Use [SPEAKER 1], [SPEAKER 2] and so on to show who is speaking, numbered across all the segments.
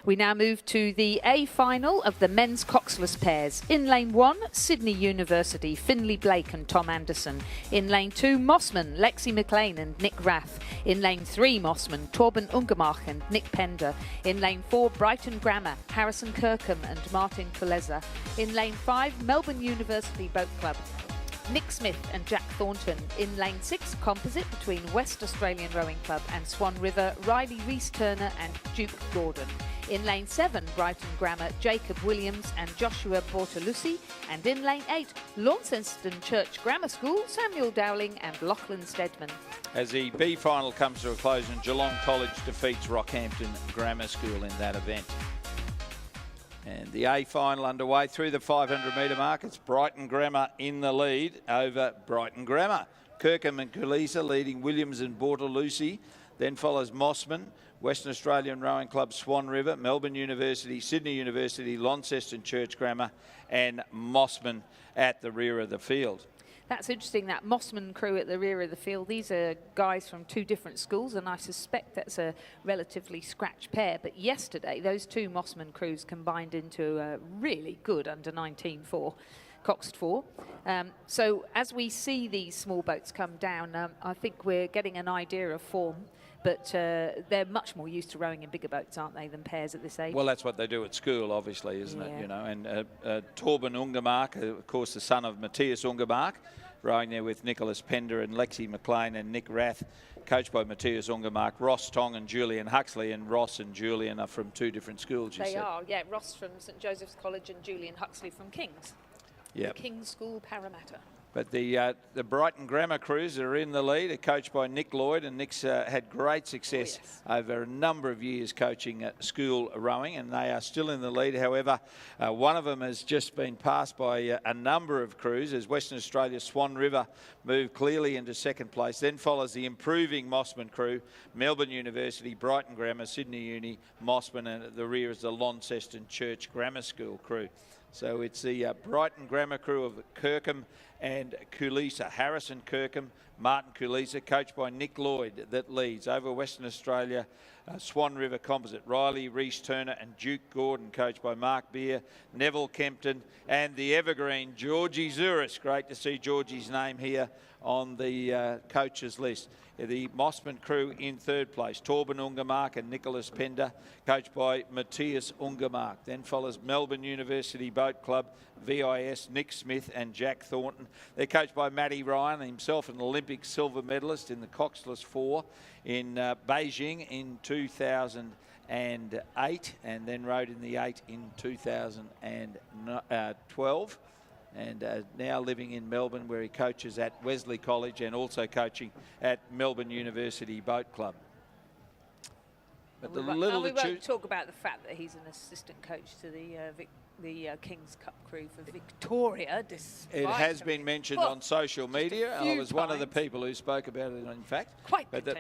[SPEAKER 1] We now move to the A final of the men's coxless pairs. In lane 1, Sydney University, Finley Blake and Tom Anderson. In lane 2, Mossman, Lexi McLean and Nick Rath. In lane 3, Mossman, Torben Ungermach and Nick Pender. In lane 4, Brighton Grammar, Harrison Kirkham and Martin Kuleza. In lane 5, Melbourne University Boat Club, Nick Smith and Jack Thornton. In lane 6, composite between West Australian Rowing Club and Swan River, Riley Reese-Turner and Duke Gordon. In lane 7, Brighton Grammar, Jacob Williams and Joshua Bortolussi. And in lane 8, Launceston Church Grammar School, Samuel Dowling and Lachlan Steadman.
[SPEAKER 2] As the B final comes to a close and Geelong College defeats Rockhampton Grammar School in that event. And the A final underway through the 500 metre mark. It's Brighton Grammar in the lead over Brighton Grammar. Kirkham and Kulisa leading Williams and Bortolussi. Then follows Mossman, Western Australian Rowing Club, Swan River, Melbourne University, Sydney University, Launceston Church Grammar and Mossman at the rear of the field.
[SPEAKER 1] That's interesting, that Mossman crew at the rear of the field. These are guys from 2 different schools, and I suspect that's a relatively scratch pair. But yesterday, those 2 Mossman crews combined into a really good under-19 for Coxed 4. So as we see these small boats come down, I think we're getting an idea of form. But they're much more used to rowing in bigger boats, aren't they, than pairs at this age?
[SPEAKER 2] Well, that's what they do at school, obviously, isn't it? You know, and Torben Ungermach, of course, the son of Matthias Ungermach, rowing there with Nicholas Pender and Lexi McLean and Nick Rath, coached by Matthias Ungermach, Ross Tong and Julian Huxley. And Ross and Julian are from 2 different schools, you said.
[SPEAKER 1] They are, yeah. Ross from St Joseph's College and Julian Huxley from King's. Yeah. The King's School, Parramatta.
[SPEAKER 2] But the Brighton Grammar crews are in the lead, are coached by Nick Lloyd, and Nick's had great success over a number of years coaching school rowing, and they are still in the lead. However, one of them has just been passed by a number of crews as Western Australia's Swan River move clearly into second place. Then follows the improving Mossman crew, Melbourne University, Brighton Grammar, Sydney Uni, Mossman, and at the rear is the Launceston Church Grammar School crew. So it's the Brighton Grammar crew of Kirkham and Kulisa. Harrison Kirkham, Martin Kulisa, coached by Nick Lloyd, that leads. Over Western Australia, Swan River Composite, Riley Reese-Turner and Duke Gordon, coached by Mark Beer, Neville Kempton and the evergreen Georgie Zouris. Great to see Georgie's name here on the coaches list. The Mossman crew in 3rd place, Torben Ungermach and Nicholas Pender, coached by Matthias Ungermach. Then follows Melbourne University Boat Club, VIS, Nick Smith and Jack Thornton. They're coached by Matty Ryan, himself an Olympic silver medalist in the Coxless 4 in Beijing in 2008, and then rowed in the 8 in 2012. And now living in Melbourne, where he coaches at Wesley College and also coaching at Melbourne University Boat Club. But
[SPEAKER 1] we won't talk about the fact that he's an assistant coach to the King's Cup crew for Victoria.
[SPEAKER 2] It has been mentioned on social media. I was one of the people who spoke about it, in fact.
[SPEAKER 1] Quite
[SPEAKER 2] but the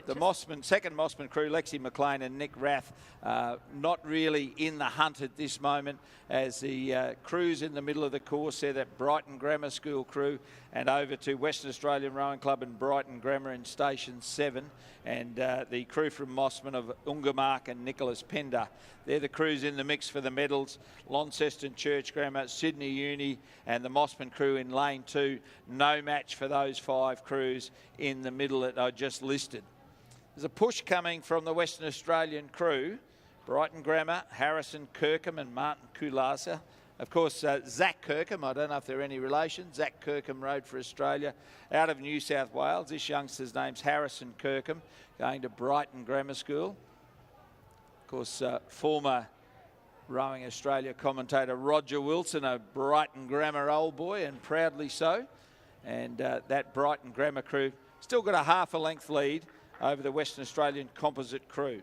[SPEAKER 2] second Mossman crew, Lexi McLean and Nick Rath, not really in the hunt at this moment, as the crews in the middle of the course. They're that Brighton Grammar School crew, and over to Western Australian Rowing Club and Brighton Grammar in Station 7. And the crew from Mossman of Ungermach and Nicholas Pender. They're the crews in the mix for the medals. Launceston Church Grammar, Sydney Uni and the Mossman crew in lane 2. No match for those 5 crews in the middle that I just listed. There's a push coming from the Western Australian crew. Brighton Grammar, Harrison Kirkham and Martin Kulasa. Of course, Zach Kirkham, I don't know if they're any relation. Zach Kirkham rowed for Australia out of New South Wales. This youngster's name's Harrison Kirkham, going to Brighton Grammar School. Of course, former Rowing Australia commentator Roger Wilson, a Brighton Grammar old boy, and proudly so. And that Brighton Grammar crew still got a half a length lead over the Western Australian composite crew.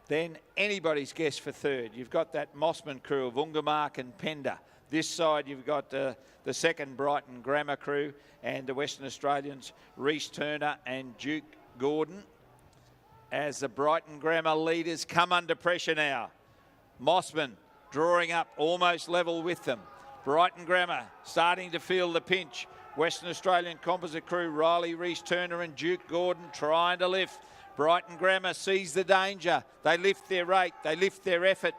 [SPEAKER 2] Then anybody's guess for 3rd. You've got that Mossman crew of Ungermach and Pender. This side you've got the second Brighton Grammar crew and the Western Australians Reese-Turner and Duke Gordon. As the Brighton Grammar leaders come under pressure now. Mossman drawing up almost level with them. Brighton Grammar starting to feel the pinch. Western Australian Composite Crew, Riley, Reese Turner and Duke Gordon trying to lift. Brighton Grammar sees the danger. They lift their rate, they lift their effort.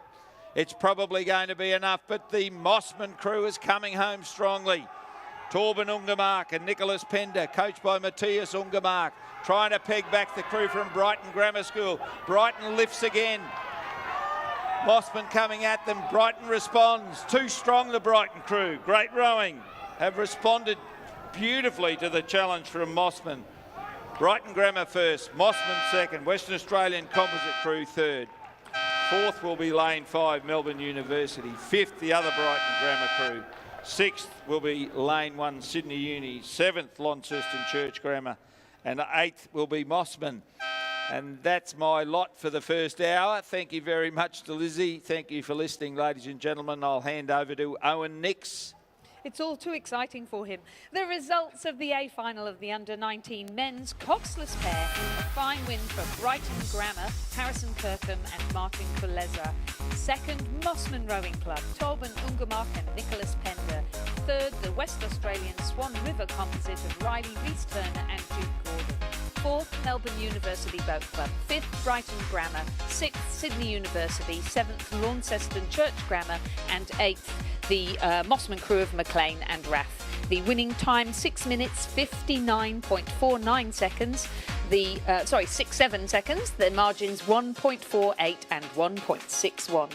[SPEAKER 2] It's probably going to be enough, but the Mossman Crew is coming home strongly. Torben Ungermark and Nicholas Pender, coached by Matthias Ungermark, trying to peg back the crew from Brighton Grammar School. Brighton lifts again. Mossman coming at them. Brighton responds. Too strong, the Brighton crew. Great rowing. Have responded beautifully to the challenge from Mossman. Brighton Grammar first, Mossman second, Western Australian Composite Crew third. Fourth will be Lane 5, Melbourne University. Fifth, the other Brighton Grammar Crew. Sixth will be Lane 1, Sydney Uni. Seventh, Launceston Church Grammar. And eighth will be Mossman. And that's my lot for the first hour. Thank you very much to Lizzie. Thank you for listening, ladies and gentlemen. I'll hand over to Owen Nix.
[SPEAKER 1] It's all too exciting for him. The results of the A final of the under-19 men's coxless pair. A fine win for Brighton Grammar, Harrison Kirkham and Martin Kuleza. Second, Mossman Rowing Club, Torben Ungermark and Nicholas Pender. Third, the West Australian Swan River Composite of Riley Reese Turner and Duke Gordon. Fourth, Melbourne University Boat Club. Fifth, Brighton Grammar. Sixth, Sydney University. Seventh, Launceston Church Grammar. And eighth, the Mossman Crew of Maclean and Rath. The winning time, 6 minutes, 59.49 seconds. 6.7 seconds. The margins 1.48 and 1.61.